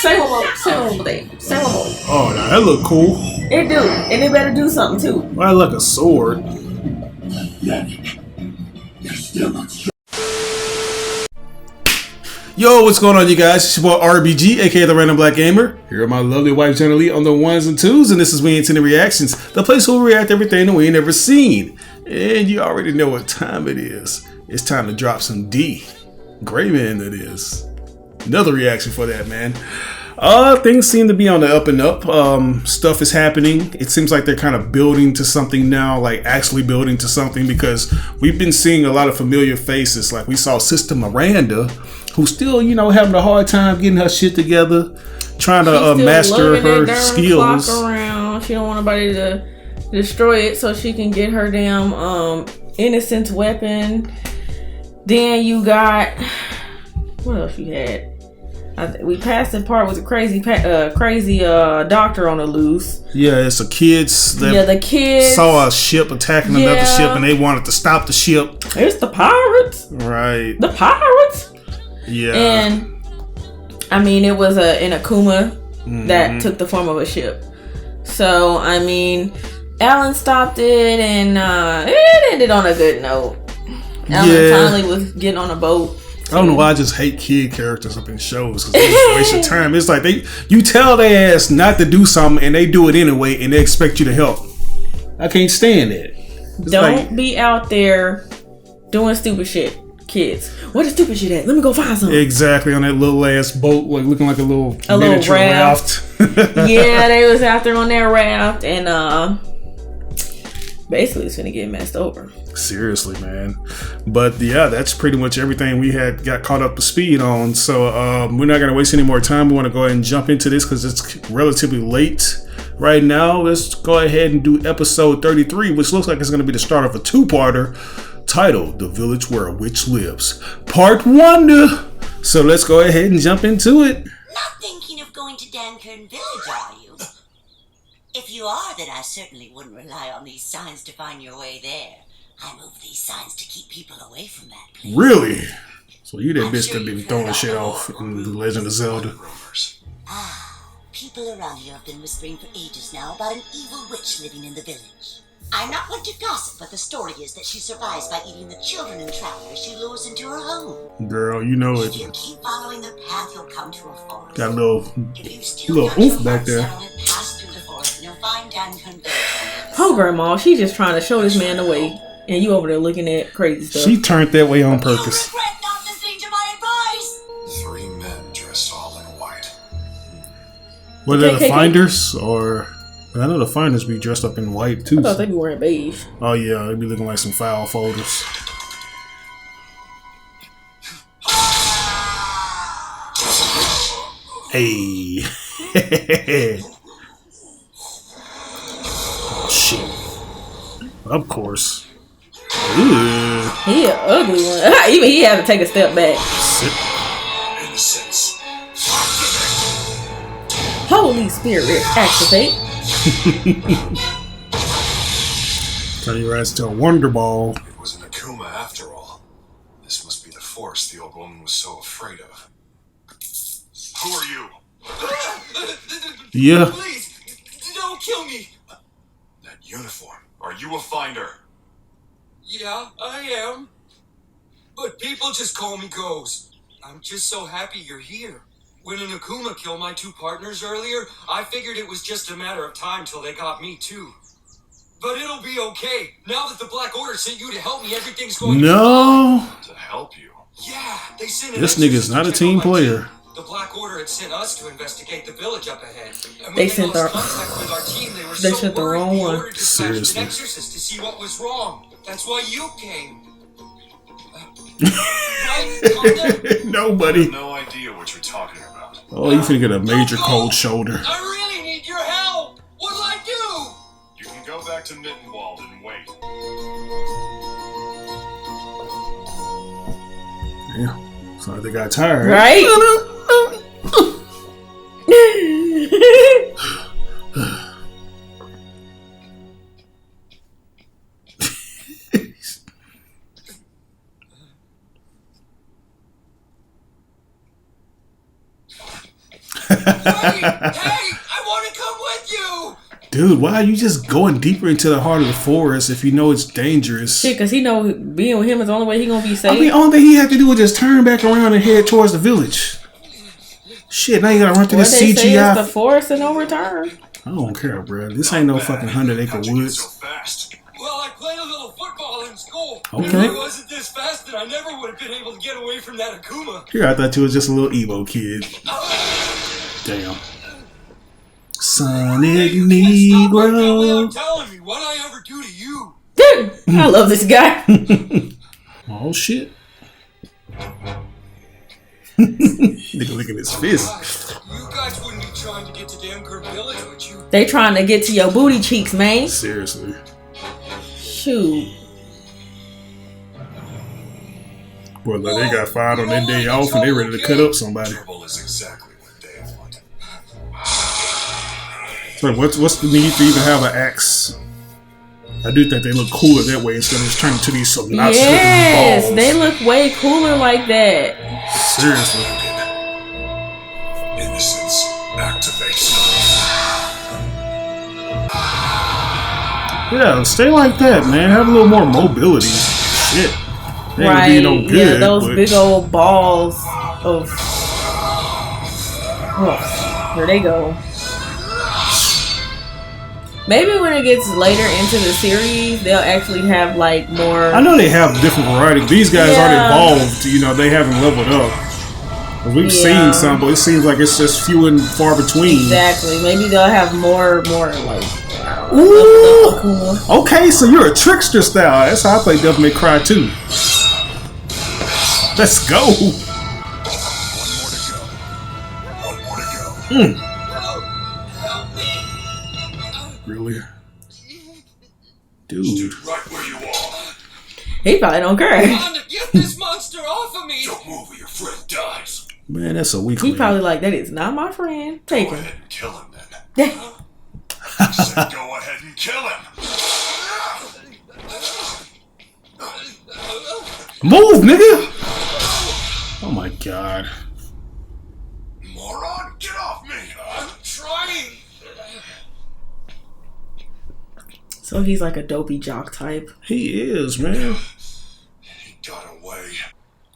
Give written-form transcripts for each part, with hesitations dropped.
Say one more. Say one more thing. Say one more. Oh, now that look cool. It do, and it better do something too. Why like a sword? Yo, what's going on, you guys? It's your boy RBG, aka the Random Black Gamer. Here are my lovely wife, Jenna Lee, on the ones and twos, and this is We Ain't Seen the Reactions, the place where we react to everything that we ain't never seen. And you already know what time it is. It's time to drop some D.Gray-Man, that is. Another reaction for that, man. Things seem to be on the up and up. Stuff is happening. It seems like they're kind of building to something now, like actually building to something, because we've been seeing a lot of familiar faces. Like we saw Sister Miranda, who's still, having a hard time getting her shit together, trying to master her skills. Clock around. She don't want nobody to destroy it, so she can get her damn innocence weapon. Then you got, what else you had? We passed the part with a crazy doctor on the loose. Yeah, it's the kids. The kids saw a ship attacking another ship, and they wanted to stop the ship. It's the pirates, right? The pirates. Yeah, and I mean, it was in a Kuma that took the form of a ship. So I mean, Alan stopped it, and it ended on a good note. Alan finally was getting on a boat. I don't know why I just hate kid characters up in shows, because they just waste your time. It's like you tell their ass not to do something and they do it anyway and they expect you to help. I can't stand it. Don't be out there doing stupid shit, kids. Where the stupid shit at? Let me go find something. Exactly, on that little ass boat, like looking like a little miniature raft. Yeah, they was out there on their raft, and basically it's gonna get messed over. Seriously, man. But yeah, that's pretty much everything we got caught up to speed on. So we're not gonna waste any more time. We want to go ahead and jump into this because it's relatively late right now. Let's go ahead and do episode 33, which looks like it's gonna be the start of a two-parter titled "The Village Where a Witch Lives," Part 1. So let's go ahead and jump into it. Not thinking of going to Dankern Village, are you? If you are, then I certainly wouldn't rely on these signs to find your way there. I move these signs to keep people away from that place. Really? So you that bitch that be throwing shit off in The Legend of Zelda. People around here have been whispering for ages now about an evil witch living in the village. I'm not one to gossip, but the story is that she survives by eating the children and travelers she lures into her home. Girl, you know it. If you keep following the path, you'll come to a forest. Got a little oof back there. Pass through the forest and you'll find Dankern Village. Oh, grandma, she's just trying to show this man the way. And you over there looking at crazy stuff. She turned that way on purpose. You regret not listening to my advice. 3 men dressed all in white. Were they the finders, or I know the finders be dressed up in white too. I thought they be wearing beige. Oh yeah, they be looking like some foul folders. Hey. Oh shit. Of course. Ooh. He an ugly one. Even he had to take a step back. Innocence. Holy Spirit, activate. Turn your ass to a Wonder Ball. It was an Akuma after all. This must be the force the old woman was so afraid of. Who are you? Yeah. Please, don't kill me. That uniform. Are you a finder? Yeah, I am. But people just call me Ghost. I'm just so happy you're here. When an Akuma killed my 2 partners earlier, I figured it was just a matter of time till they got me too. But it'll be okay. Now that the Black Order sent you to help me, everything's going to be fine. To help you? Yeah, they sent This nigga's not a team player. The Black Order had sent us to investigate the village up ahead. And when They sent lost contact with our team, they were they so sent the worried wrong one. ordered dispatched Seriously. an exorcist to see what was wrong. That's why you came. Right, Kanda? Nobody. I have no idea what you're talking about. Oh, you finna get a major cold shoulder. I really need your help. What'll I do? You can go back to Mittenwald and wait. Yeah. So they got tired. Right? Hey, I want to come with you. Dude, why are you just going deeper into the heart of the forest if you know it's dangerous? Shit, because he know being with him is the only way he gonna be safe. I mean, all thing he had to do was just turn back around and head towards the village. Shit, now you gotta run through this Say CGI. it's the forest and no return. I don't care, bro. This ain't no fucking 100-acre How'd you get woods. so fast? Well, I played a little football in school. Okay. If I wasn't this fast, then I never would have been able to get away from that Akuma. Here, I thought you was just a little emo kid. Damn. Sonic Stop right now without Negro. telling me what I ever do to you. Dude, I love this guy. Oh shit. Nigga, look at his fist. You guys wouldn't be trying to get to Damkirk Village, would you? They trying to get to your booty cheeks, man. Seriously. Shoot. Boy, like they got fired on their day off and they ready to cut up somebody. Trouble is exactly what they want. So what's the need to even have an axe? I do think they look cooler that way instead of just turning to these obnoxious Yes, balls. they look way cooler like that. Seriously. Innocence activation. Yeah, stay like that, man. Have a little more mobility. Shit. They ain't gonna be no good. Yeah, those but big old balls of. Oh, there they go. Maybe when it gets later into the series, they'll actually have like more. I know they have different variety. These guys aren't evolved. You know, they haven't leveled up. We've seen some, but it seems like it's just few and far between. Exactly. Maybe they'll have more like. Ooh. Okay, so you're a trickster style. That's how I play Devil May Cry 2. Let's go. One more to go. Really? Dude. Right where you are. He probably don't care. Kanda, get this monster off of me! Don't move or your friend dies. Man, that's a weak He link. probably like, that is not my friend. Take Go him. ahead and kill him then. I said go ahead and kill him. Move, nigga! Oh my god. Moron, get off me. I'm trying! So he's like a dopey jock type. He is, man. He got away.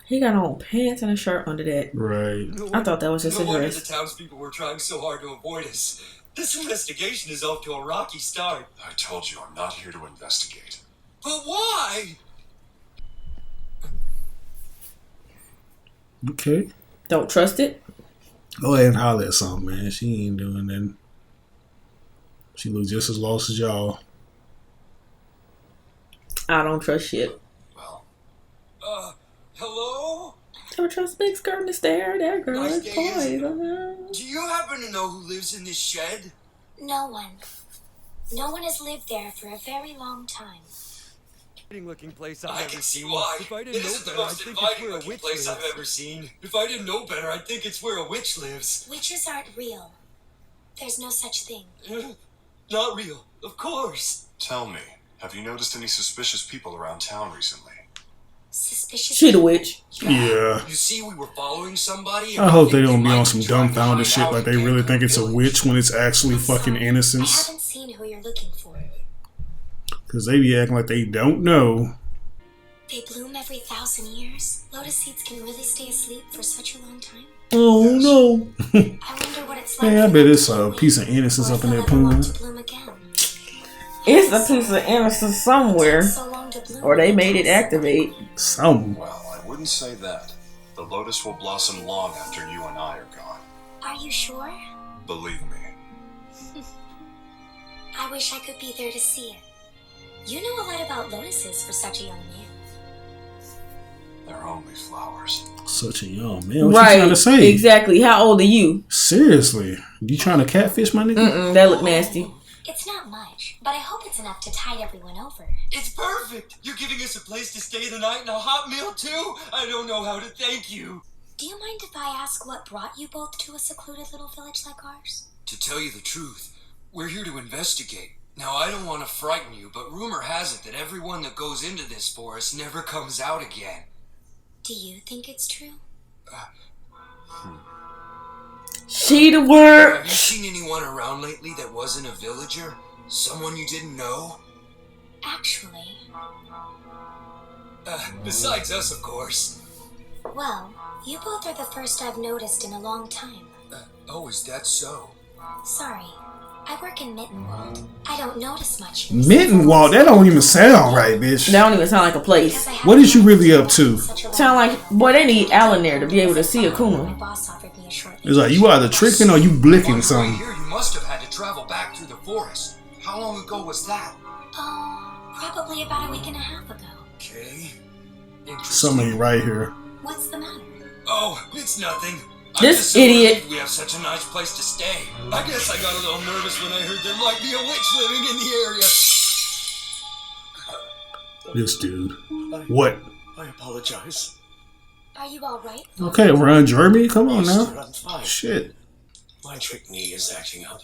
He got on pants and a shirt under that. Right. I thought that was just No his wonder the dress. townspeople were trying so hard to avoid us. This investigation is off to a rocky start. I told you I'm not here to investigate. But why? Okay. Don't trust it. Go ahead and holler at something, man. She ain't doing nothing. She looks just as lost as y'all. I don't trust shit. Well, Hello? Don't trust big skirt in the stare. That girl Nice is day, poised. isn't Do you happen to know who lives in this shed? No one. No one has lived there for a very long time. Looking place I I've can ever see seen. why. If I It didn't know isn't the better, I'd most think it's inviting where a looking witch place lives. I've ever seen. If I didn't know better, I'd think it's where a witch lives. Witches aren't real. There's no such thing. Not real, of course. tell me, have you noticed any suspicious people around town recently? Suspicious. She the witch. Yeah. You see, we were following somebody. I hope they don't be might on some trying to dumbfounded hide shit out like in they really Damkirk think it's a Village. witch when it's actually fucking I innocence. haven't seen who you're looking for. Because they be acting like they don't know. They bloom every 1,000 years. Lotus seeds can really stay asleep for such a long time. Oh no. I wonder what it's like. Man, I for bet them it's to a bloom piece of again, innocence or up in if that they'll ever want pond. to bloom again. It's a piece of innocence somewhere. Takes so long to bloom Or they when made it does. activate. Some. Well, I wouldn't say that. The lotus will blossom long after you and I are gone. Are you sure? Believe me. I wish I could be there to see it. You know a lot about lotuses for such a young man. They're only flowers. Such a young man. What you trying to say? Exactly. How old are you? Seriously. You trying to catfish my nigga? Mm-mm, that look nasty. It's not much, but I hope it's enough to tide everyone over. It's perfect. You're giving us a place to stay the night and a hot meal too. I don't know how to thank you. Do you mind if I ask what brought you both to a secluded little village like ours? To tell you the truth, we're here to investigate. Now, I don't want to frighten you, but rumor has it that everyone that goes into this forest never comes out again. Do you think it's true? She the word. Have you seen anyone around lately that wasn't a villager? Someone you didn't know? Actually, Besides us, of course. well, you both are the first I've noticed in a long time. Oh, is that so? Sorry, I work in Mittenwald. I don't notice much. Mittenwald? That don't even sound right, bitch. That don't even sound like a place. What is you really up to? Sound like, boy, they need Alan there to be able to see Akuma. My boss offered me a short It's like you either tricking or you blicking something. Here, you must have had to travel back through the forest. How long ago was that? Probably about a week and a half ago. Okay. Something ain't right here. What's the matter? Oh, it's nothing. This I'm just so idiot. relieved we have such a nice place to stay. I guess I got a little nervous when I heard there might be a witch living in the area. This dude. What? I apologize. Are you alright? Okay, Ron Jeremy, come on Yes, now. sir, I'm fine. Shit. My trick knee is acting up.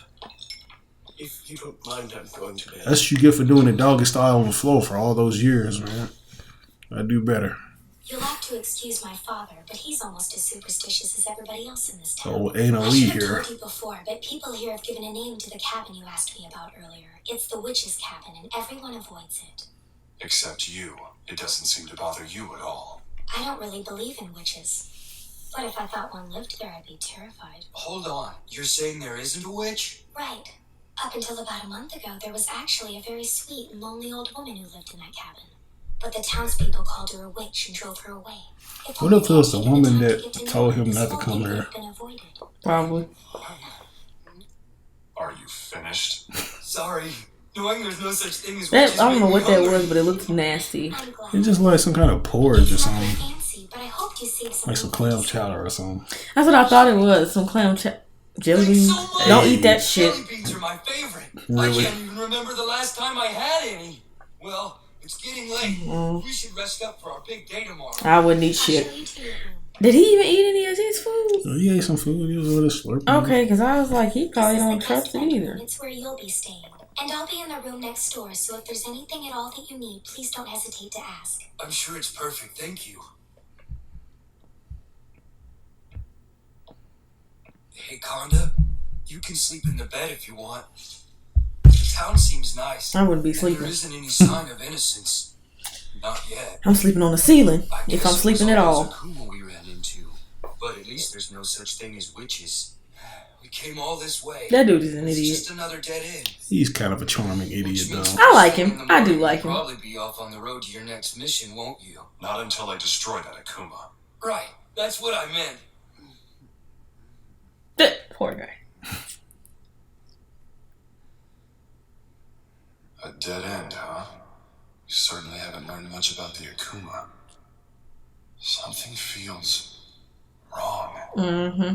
If you don't mind, I'm going to bed. That's what you get for doing the doggy style on the floor for all those years, man. I do better. You'll have to excuse my father, but he's almost as superstitious as everybody else in this town. Oh, ain't no I Lee should have here. told you before, but people here have given a name to the cabin you asked me about earlier. It's the witch's cabin, and everyone avoids it. Except you. It doesn't seem to bother you at all. I don't really believe in witches. But if I thought one lived there, I'd be terrified. Hold on. You're saying there isn't a witch? Right. Up until about a month ago, there was actually a very sweet and lonely old woman who lived in that cabin. But the townspeople called her a witch and drove her away. What if it was the woman that told him not to come here? Probably. Are you finished? Sorry. Knowing there's no such thing as That, witches I don't know made me what that hungry. was, but it looked nasty. It's just like some kind of porridge or something. Fancy, but I hoped you saved some Like some clam chowder or something. That's what I thought it was. Some clam jelly beans. Thanks so much. Don't eat that shit. Jelly beans are my favorite. Really? I can't even remember the last time I had any. Well, it's getting late. We should rest up for our big day tomorrow. I wouldn't eat shit. Did he even eat any of his food? Oh, he ate some food. He was over there slurping. Okay, because I was like, he probably This is don't the trust guest it bedroom. either. It's where you'll be staying. And I'll be in the room next door, so if there's anything at all that you need, please don't hesitate to ask. I'm sure it's perfect, thank you. Hey, Kanda, you can sleep in the bed if you want. The town seems nice. I wouldn't be and sleeping. there isn't any sign of innocence. Not yet. I'm sleeping on the ceiling, I if guess I'm it sleeping was at always all. Akuma we ran into. But at least there's no such thing as witches. We came all this way. That dude is an It's idiot. just another dead end. He's kind of a charming idiot, Which means though. I like first thing him. in the I do morning, like you'll him. probably be off on the road to your next mission, won't you? Not until I destroy that Akuma. Right. That's what I meant. Poor guy. A dead end, huh? You certainly haven't learned much about the Akuma. Something feels wrong. Mm-hmm.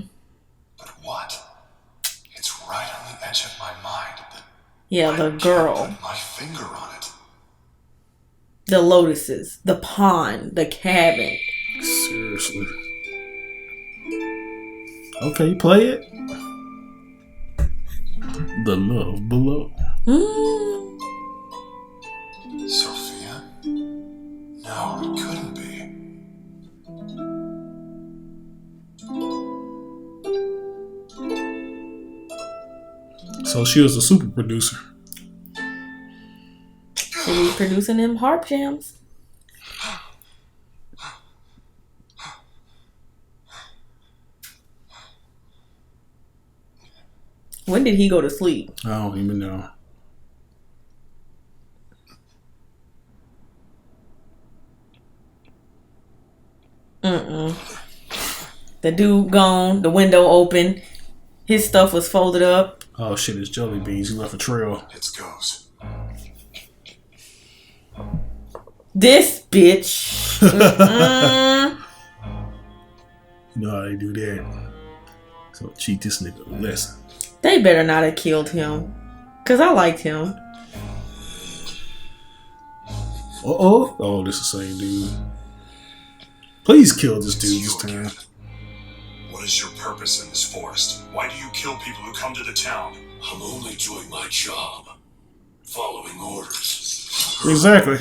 But what? It's right on the edge of my mind, but Yeah, I the can't girl. put my finger on it. The lotuses. The pond. The cabin. Seriously. Okay, play it. The Love Below. Mm. Sophia? No, it couldn't be. So she was a super producer. She be producing them harp jams. When did he go to sleep? I don't even know. The dude gone, the window open, his stuff was folded up. Oh shit, it's jelly beans. He left a trail. It goes. This bitch. You know how they do that. So cheat this nigga a lesson. They better not have killed him. Cause I liked him. Uh-oh. Oh, this is the same dude. Please kill this dude this time. What is your purpose in this forest? Why do you kill people who come to the town? I'm only doing my job. Following orders. Exactly.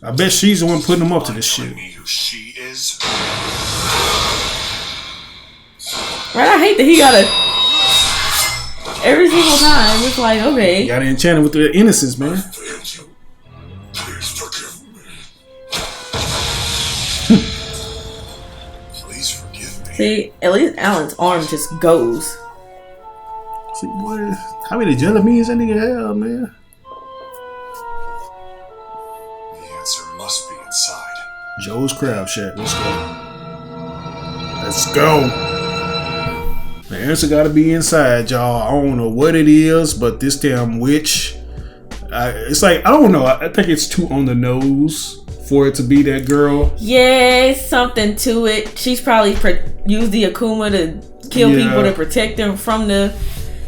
I bet she's the one putting him up to this shit. Telling me who she is? Right? I hate that he gotta Every single time, it's like, okay. You got enchanted with the innocence, man. Failed you. Please forgive me. Please forgive me. See, at least Alan's arm just goes. See, boy, how many jelly beans that nigga have, man? The answer must be inside. Joe's Crab Shack. Let's go. Let's go. The answer gotta be inside, y'all. I don't know what it is, but this damn witch. It's like, I don't know. I think it's too on the nose for it to be that girl. Yeah, it's something to it. She's probably used the Akuma to kill people to protect them from the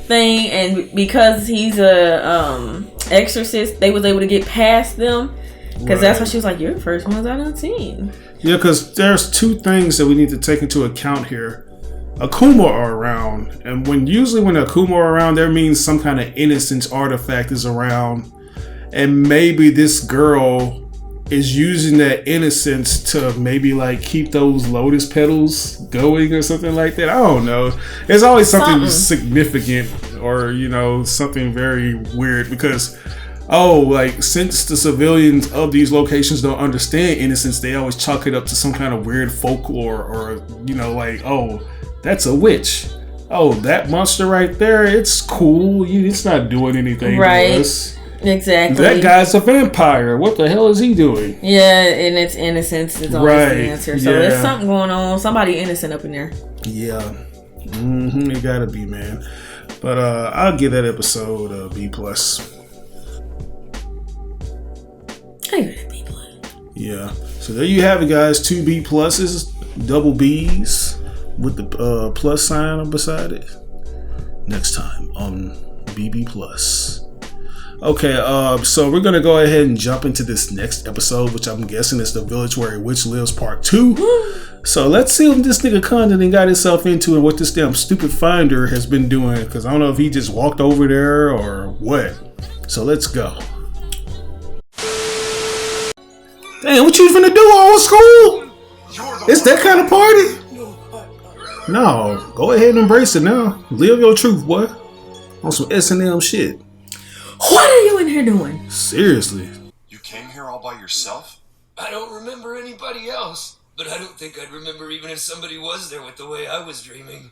thing, and because he's a exorcist, they was able to get past them. Because that's why she was like, "You're the first ones I done seen." Yeah, because there's two things that we need to take into account here. Akuma are around, and usually when Akuma are around, there means some kind of innocence artifact is around, and maybe this girl is using that innocence to maybe like keep those lotus petals going or something like that. I don't know. There's always something significant, or something very weird, because like, since the civilians of these locations don't understand innocence, they always chalk it up to some kind of weird folklore, or like, oh, that's a witch. Oh, that monster right there, it's cool. It's not doing anything to us. Exactly. That guy's a vampire. What the hell is he doing? Yeah, and it's innocence is always the answer. So there's something going on. Somebody innocent up in there. Yeah. It gotta be, man. But I'll give that episode a B+. I give it a B+. Yeah. So there you have it, guys. 2 B+, double B's with the plus sign beside it. Next time on BB+. Okay, so we're gonna go ahead and jump into this next episode, which I'm guessing is The Village Where a Witch Lives Part 2. So let's see what this nigga Kanda then got himself into and what this damn stupid finder has been doing, because I don't know if he just walked over there or what. So let's go. Damn, what you finna do, old school? It's that kind of party? No, go ahead and embrace it now. Live your truth, boy. On some S&M shit. What are you in here doing? Seriously. You came here all by yourself? I don't remember anybody else, but I don't think I'd remember even if somebody was there with the way I was dreaming.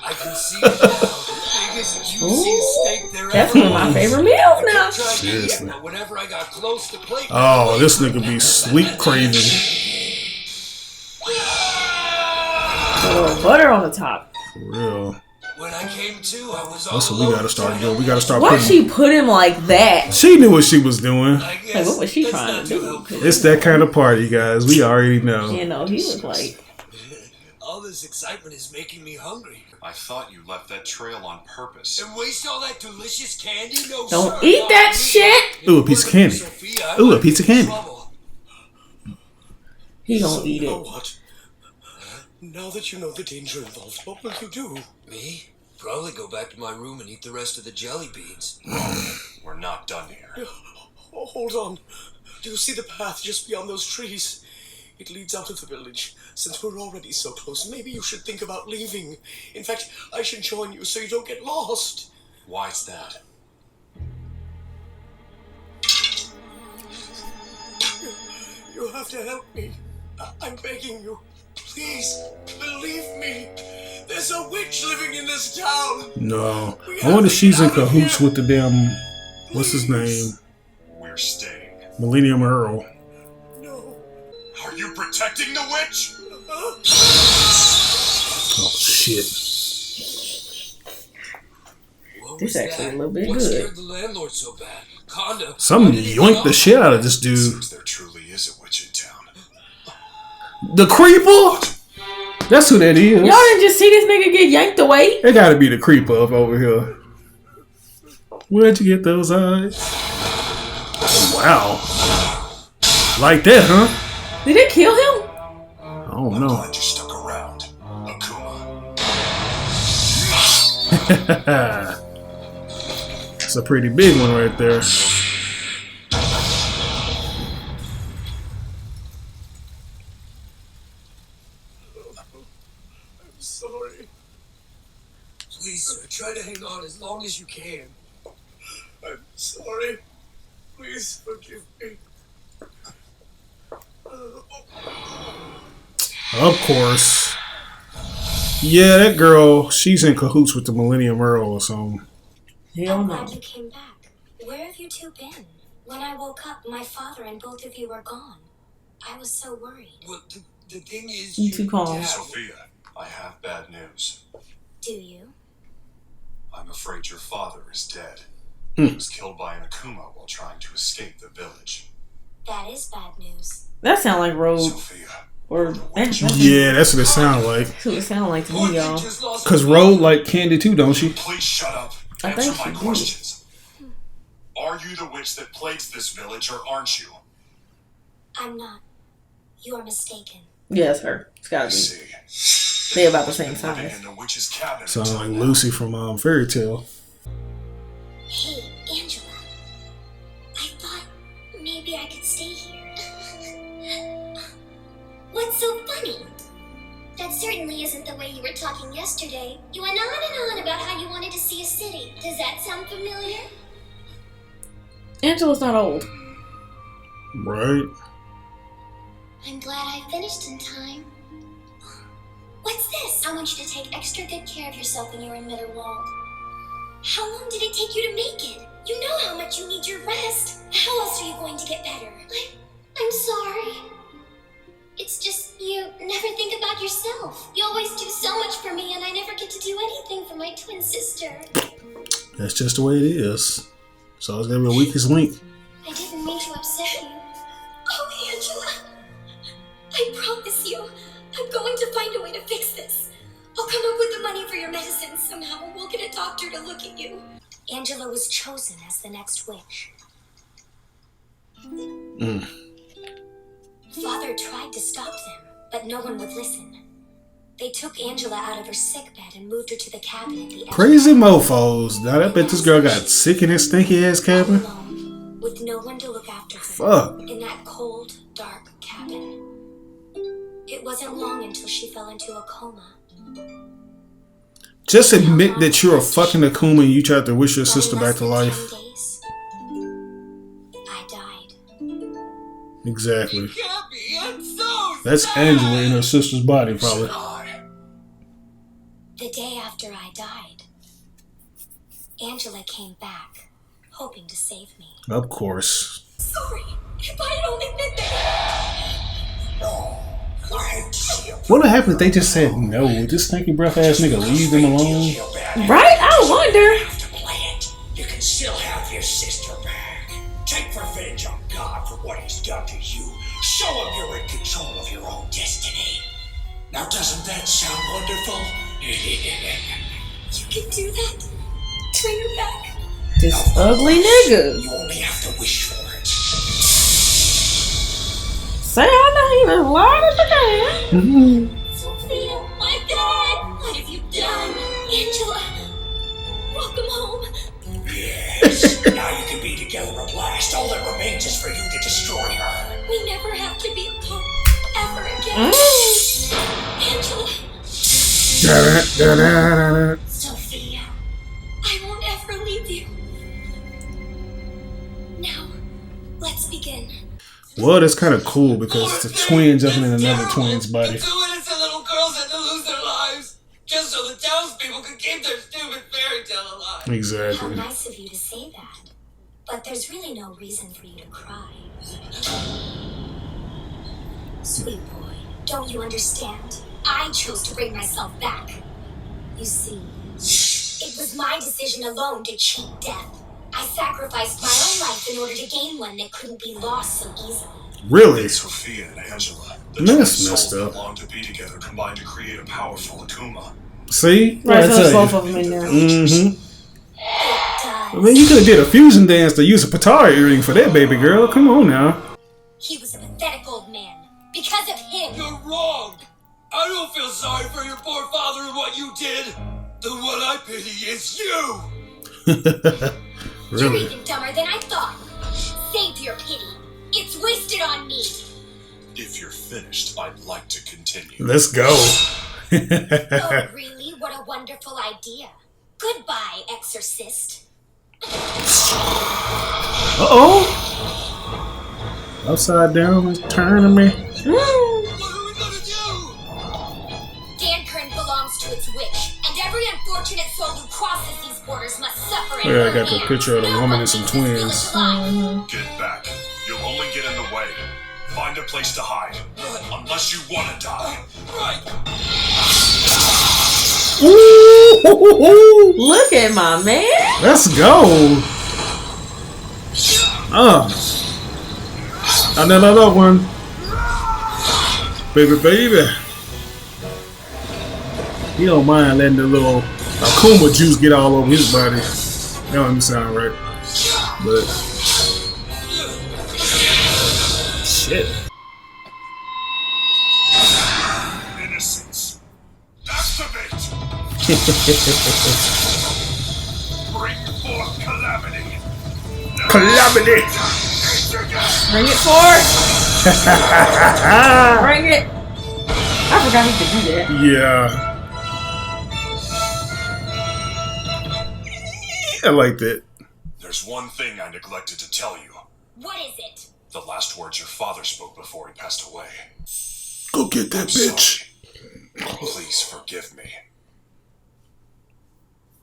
I can see it now. Biggest, juiciest steak there That's ever one of my was. favorite meals now. Seriously. But whenever I got close to plate, Oh, this nigga be sleep craving. A little butter on the top. For real. when I came to, I was all That's what we gotta start doing. We gotta start Why'd putting... she put him like that? She knew what she was doing. Like, what was she trying to do? It's that kind of party, guys. We already know. You know, he was like... All this excitement is making me hungry. I thought you left that trail on purpose. And waste all that delicious candy? No, Don't sir, eat not that me. shit! Ooh, a piece of candy. Sophia, Ooh, a piece of candy. He gonna eat You know it. what? Now that you know the danger involved, what will you do? Me? Probably go back to my room and eat the rest of the jelly beans. We're not done here. Oh, hold on. Do you see the path just beyond those trees? It leads out of the village. Since we're already so close, maybe you should think about leaving. In fact, I should join you so you don't get lost. Why's that? You have to help me. I'm begging you. Please, believe me. There's a witch living in this town. No. I wonder if she's in cahoots with the damn... What's his name? We're staying. Millennium Earl. No. Are you protecting the witch? Oh, shit. What This was actually that? a little bit What good. scared the landlord so bad? Kanda. Something why did he yoinked run the off? shit out of this dude. Seems there truly is a witch in town. The Creeper? That's who that is. Y'all didn't just see this nigga get yanked away? It gotta be the Creeper up over here. Where'd you get those eyes? Wow. Like that, huh? Did it kill him? I don't I'm know. glad you stuck around, Akuma. It's a pretty big one right there. I'm sorry. Please, sir, try to hang on as long as you can. I'm sorry. Please forgive me. Of course. Yeah, that girl, she's in cahoots with the Millennium Earl or something. Hell I'm no. glad you came back. Where have you two been? When I woke up, my father and both of you were gone. I was so worried. Well, the thing is, You too calm. Dad- Sophia, I have bad news. Do you? I'm afraid your father is dead. He was killed by an Akuma while trying to escape the village. That is bad news. That sound like Road. Sophia, Or Yeah, that's what it sounds like. That's what it sound like to Poor me, thing y'all. just lost Cause her Road father. like Kanda too, don't she? please shut up. I Answer think my she did. questions. Are you the witch that plagues this village, or aren't you? I'm not. You are mistaken. Yeah, it's her. It's I gotta be. see. They about the I've been same living size. in the witch's cabin Sounds until like now. Lucy from Fairy Tale. Hey, Angela. I thought maybe I could stay here. What's so funny? That certainly isn't the way you were talking yesterday. You went on and on about how you wanted to see a city. Does that sound familiar? Angela's not old. Right? I'm glad I finished in time. What's this? I want you to take extra good care of yourself when you're in Mitterwald. How long did it take you to make it? You know how much you need your rest. How else are you going to get better? I'm sorry. It's just you never think about yourself. You always do so much for me, and I never get to do anything for my twin sister. That's just the way it is. So it's gonna be a weakest link. I didn't mean to upset you. Oh, Angela. I promise you, I'm going to find a way to fix this. I'll come up with the money for your medicines somehow, and we'll get a doctor to look at you. Angela was chosen as the next witch. Father tried to stop them, but no one would listen. They took Angela out of her sickbed and moved her to the cabin at the edge. Crazy mofos. Now I bet this girl got sick in that stinky ass cabin. Alone, with no one to look after her. Fuck. In that cold, dark cabin. It wasn't long until she fell into a coma. Just admit that you're a fucking Akuma and you tried to wish your But sister in back to less than life. 10 days, I died. Exactly. You can't be. I'm so That's sad. Angela in her sister's body, probably. The day after I died, Angela came back, hoping to save me. Of course. Sorry, if I had only been there. No, I hate to see him. What would happen if they just said no? Would this stinky breath ass nigga leave them alone? Right? I wonder. To play it, you can still have your sister back. Take revenge on God for what he's done to you. Show him you're in control of your own destiny. Now doesn't that sound wonderful? You can do that? Turn your back? This ugly nigga. You only have to wish for it. Say I know even louder than that. Sophia, my God! What have you done? Angela, welcome home. Yes, now you can be together at last. All that remains is for you to destroy her. We never have to be apart ever again. Angela, Sophia, I won't ever leave you. Now, let's begin. Well, that's kind of cool because the twin jumping in another twin's body. The 2 innocent little girls had to lose their lives just so the townspeople could keep their stupid fairy tale alive. How Exactly. nice of you to say that. But there's really no reason for you to cry. Sweet boy, don't you understand? I chose to bring myself back. You see, it was my decision alone to cheat death. I sacrificed my own life in order to gain one that couldn't be lost so easily. Really? Sophia and Angela, the That's twin messed souls up. that long to be together combined to create a powerful Akuma. See? Right, I so there's tell both of them in there. Mm-hmm. It does. I mean, you could have did a fusion dance to use a Patara earring for that baby girl. Come on now. He was a pathetic old man. Because of him. You're wrong. I don't feel sorry for your poor father and what you did. The one I pity is you. You're Really? even dumber than I thought. Save your pity. It's wasted on me. If you're finished, I'd like to continue. Let's go. Oh, really? What a wonderful idea. Goodbye, exorcist. Uh-oh. Upside down is turning me. What are we gonna do? Dankern belongs to its witch, and every unfortunate soul who crosses these borders must suffer in Yeah, I her got the hands. picture of the No woman one and some keeps this village twins. alive. Get back. You'll only get in the way. Find a place to hide. Unless you want to die. Right. Ooh, Look at my man. let's go. Another one. Baby, baby. He don't mind letting the little Akuma juice get all over his body. That don't even sound right. But shit. Innocence. Activate. Bring forth calamity. Calamity. Bring it forth. Bring it. I forgot he could do that. Yeah. I like that. There's one thing I neglected to tell you. What is it? The last words your father spoke before he passed away. Go get that bitch. Please forgive me.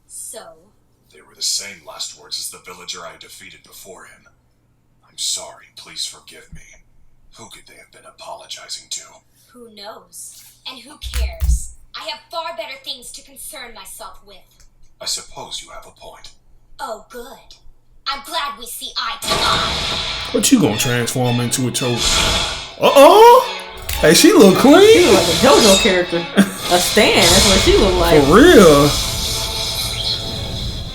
So, They were the same last words as the villager I defeated before him. I'm sorry, please forgive me. Who could they have been apologizing to? who knows? And who cares? I have far better things to concern myself with. I suppose you have a point. Oh, good. I'm glad we see eye to eye. What you gonna transform into a choke? Uh-oh! Hey, she look She clean. look like a JoJo character. A Stan, that's what she look like. For real.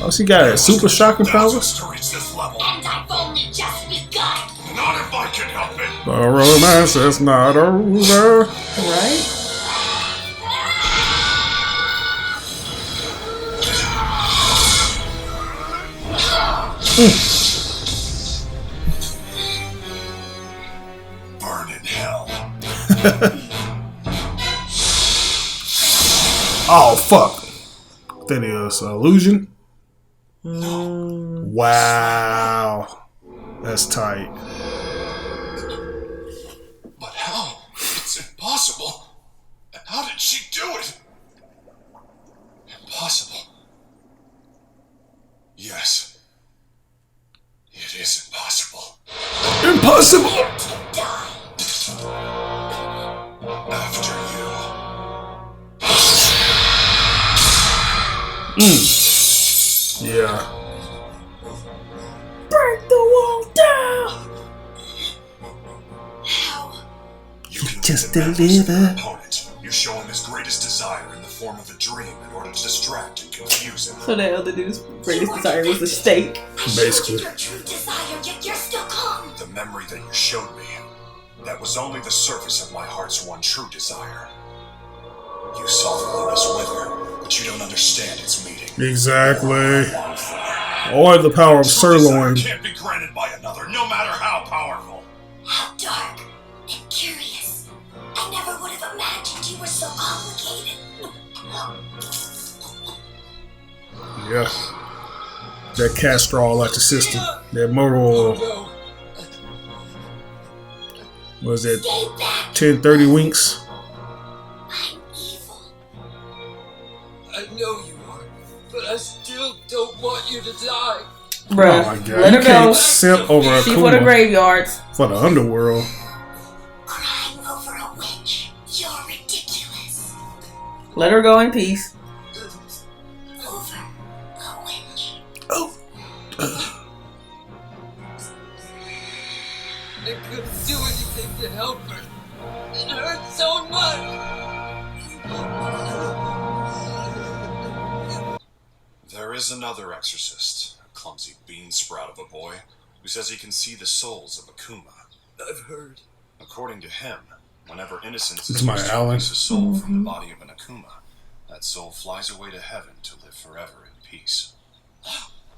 Oh, she got a super shocking power. Thousands to reach this level. And I've only just begun. Not if I can help it. The romance is not over. Right? Burn in hell. Oh, fuck. That is illusion. Wow. That's tight. But how? It's impossible. How did she do it? Impossible. Yes. It is impossible. Impossible. After you. Yeah. Break the wall down. How? You can Just deliver your deliver. opponent. You show him his greatest desire in the form of a dream in order to distract and confuse him. So that other dude's greatest desire was a steak. Basically. Your true desire, yet you're still calm. The memory that you showed me, that was only the surface of my heart's one true desire. You saw the lotus wither, but you don't understand its meaning. Exactly. Long for. Or the power of True desire sirloin. can't be granted by another, no matter how powerful. How dark and curious. I never would have imagined you were so complicated. Yeah. That castrol out the system. That motor oil. No. Was that Stay back. 1030 winks? I'm evil. I know you are, but I still don't want you to die. Bruh, Oh my god. let You her can't go. simp over a She for the Kuma graveyards. for the underworld. Crying over a witch. You're ridiculous. Let her go in peace. Over a witch. Oh. I couldn't do anything to help her. It hurt so much. There is another exorcist, a clumsy bean sprout of a boy, who says he can see the souls of Akuma. I've heard. According to him, whenever innocence It's is my used to Alan. release a soul from the body of an Akuma, that soul flies away to heaven to live forever in peace.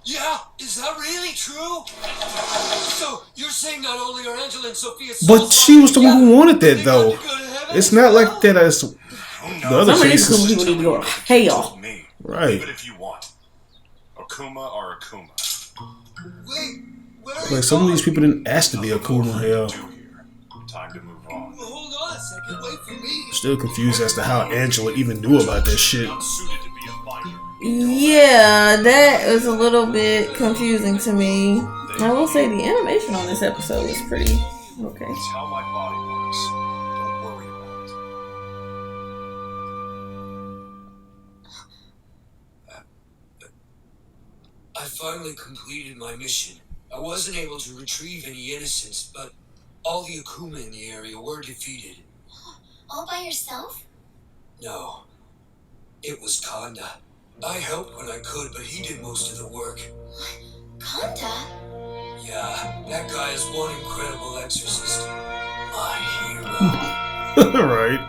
Yeah, is that really true? So you're saying not only are Angela and Sophia But souls she was the one who together, wanted but that they though. got to go to heaven It's as not like well? that as Who the other Some of these cases. people need to go to hell. Right. Leave it if you want. Akuma are Akuma. Wait, where are Like you some of going? these people didn't ask to be Akuma. Hell, Do here. Time to move on. Hold on a second, wait for me. still confused as to how Angela even knew about that shit. I'm suited to be a finder. Yeah, that was a little bit confusing to me. I will say the animation on this episode was pretty okay. It's how my body works. Don't worry about it. I finally completed my mission. I wasn't able to retrieve any innocents, but all the Akuma in the area were defeated. All by yourself? No, it was Kanda. I helped when I could, but he did most of the work. Kanda? Yeah, that guy is one incredible exorcist. My hero. Right.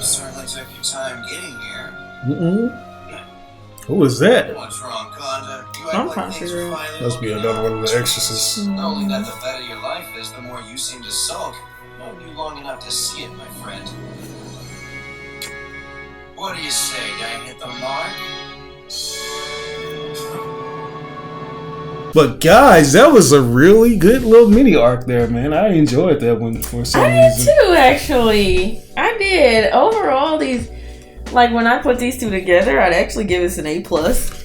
Certainly took your time getting here. Who was that? What's wrong, Kanda? You I'm act trying like to things figure are out. finally Must be looking another up. one of the exorcists. Not only that, the better your life is, the more you seem to sulk. Known you long enough to see it, my friend. What do you say? Did I hit the mark? But guys, that was a really good little mini arc there, man. I enjoyed that one for some I did reason. too, actually. I did. Overall, these, like when I put these two together, I'd actually give this an A+.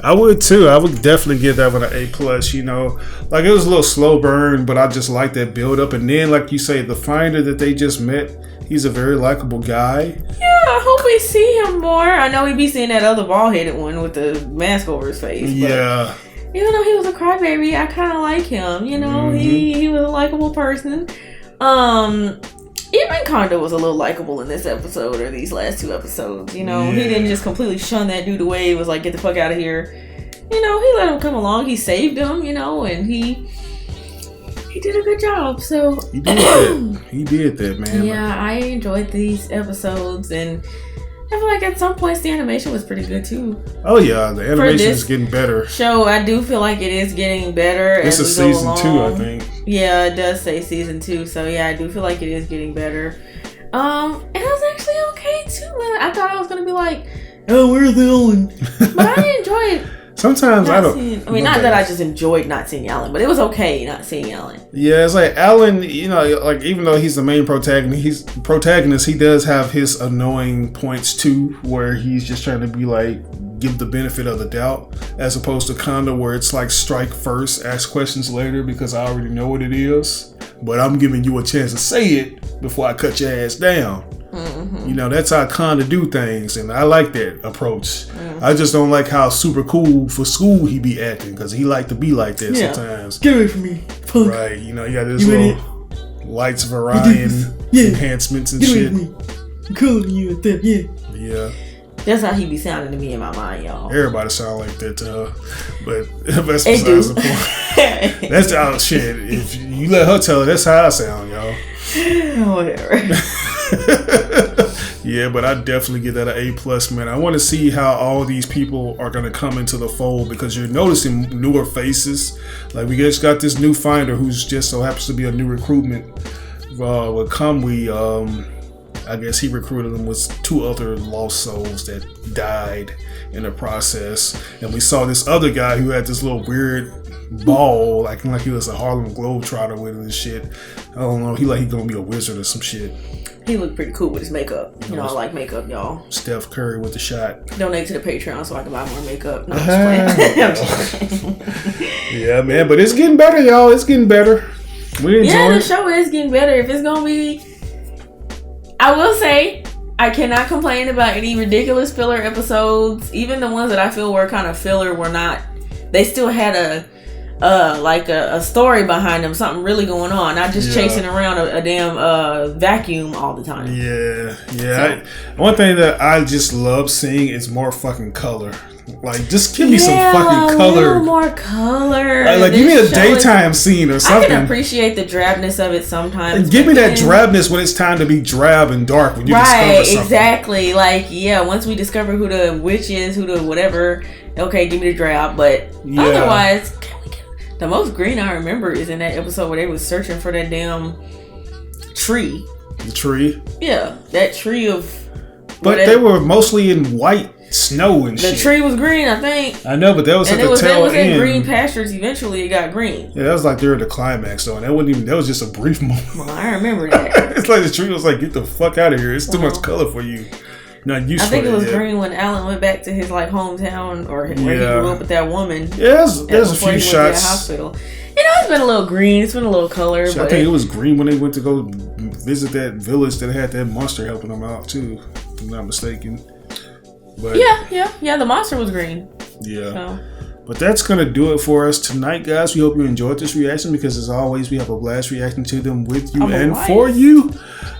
I would too. I would definitely give that one an A+. You know, like it was a little slow burn, but I just like that build up. And then, like you say, the finder that they just met, he's a very likable guy. Yeah, I hope we see him more. I know we be seeing that other bald-headed one with the mask over his face. But Yeah. even though he was a crybaby, I kind of like him. You know, he was a likable person. Even Kanda was a little likable in this episode or these last two episodes. You know, he didn't just completely shun that dude away. He was like, get the fuck out of here. You know, he let him come along. He saved him, you know, and he did a good job. So He did that. He did that, man. yeah, I enjoyed these episodes, and I feel like at some points the animation was pretty good too. Oh yeah, the animation this is getting better. Show, I do feel like it is getting better. It's a as we go season 2, I along. think. Yeah, it does say season 2, so yeah, I do feel like it is getting better. And it was actually okay too. I thought I was gonna be like, oh, where's Ellen? But I enjoyed. Sometimes I don't. Not that I just enjoyed not seeing Alan, but it was okay not seeing Alan. Yeah, it's like Alan, you know, like even though he's the main protagonist, he does have his annoying points too, where he's just trying to be like, give the benefit of the doubt, as opposed to Kanda, where it's like strike first, ask questions later, because I already know what it is, but I'm giving you a chance to say it before I cut your ass down. Mm-hmm. You know, that's how Kanda do things, and I like that approach. Mm-hmm. I just don't like how super cool for school he be acting, because he like to be like that sometimes. Get away from me, punk. Right, you know, you got this little lights of Orion enhancements and shit. I'm cooler than you at that, Yeah. That's how he be sounding to me in my mind, y'all. Everybody sound like that to her, but that's besides the point. That's how shit. If you let her tell it, that's how I sound, y'all. Whatever. Yeah, but I definitely give that an A+, man. I want to see how all these people are going to come into the fold, because you're noticing newer faces. Like we just got this new finder who's just so happens to be a new recruitment with Kamui. I guess he recruited them with 2 other lost souls that died in the process. And we saw this other guy who had this little weird ball, like he was a Harlem Globetrotter with it and shit. I don't know. He gonna be a wizard or some shit. He looked pretty cool with his makeup. You know, I like makeup, y'all. Steph Curry with the shot. Donate to the Patreon so I can buy more makeup. No, I'm just playing. Yeah, man, but it's getting better, y'all. It's getting better. We enjoy the it. show is getting better. If it's gonna be, I will say, I cannot complain about any ridiculous filler episodes. Even the ones that I feel were kind of filler were not. They still had a story behind them, something really going on, not just chasing around a damn vacuum all the time. Yeah. So, one thing that I just love seeing is more fucking color. Like, just give me some fucking color. A little more color. Like give me a daytime scene or something. I can appreciate the drabness of it sometimes. And give me that drabness when it's time to be drab and dark, when you discover something. Exactly. Like, once we discover who the witch is, who the whatever, okay, give me the drab. But otherwise, the most green I remember is in that episode where they was searching for that damn tree. The tree? Yeah, that tree of But they were mostly in white snow and shit. The tree was green, I think. I know, but that was at the tail And it was in end. green pastures. Eventually, it got green. Yeah, that was like during the climax, though, and that wasn't even. That was just a brief moment. Well, I remember that. It's like the tree was like, "Get the fuck out of here! It's too much color for you." Not used. I think it was yet. green when Alan went back to his like hometown or where he grew up with that woman. Yeah, there's a few shots. At the hospital. You know, it's been a little green. It's been a little color. I think it was green when they went to go visit that village that had that monster helping them out too. If I'm not mistaken. But yeah. The monster was green. Yeah. So. But that's going to do it for us tonight, guys. We hope you enjoyed this reaction because, as always, we have a blast reacting to them with you and for you.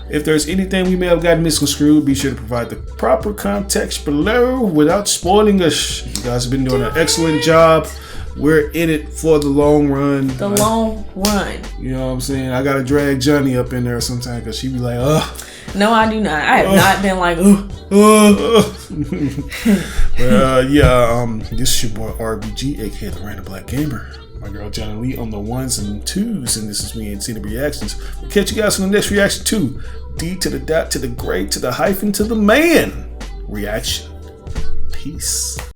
If there's anything we may have gotten misconstrued, be sure to provide the proper context below without spoiling us. You guys have been doing an excellent job. We're in it for the long run. The long run. You know what I'm saying? I got to drag Johnny up in there sometime because she be like, ugh. No, I do not. I have not been like, this is your boy RBG, aka the Random Black Gamer. My girl Johnny Lee on the ones and twos, and this is me and Tina Reactions. We'll catch you guys on the next reaction to D to the dot to the gray to the hyphen to the man reaction. Peace.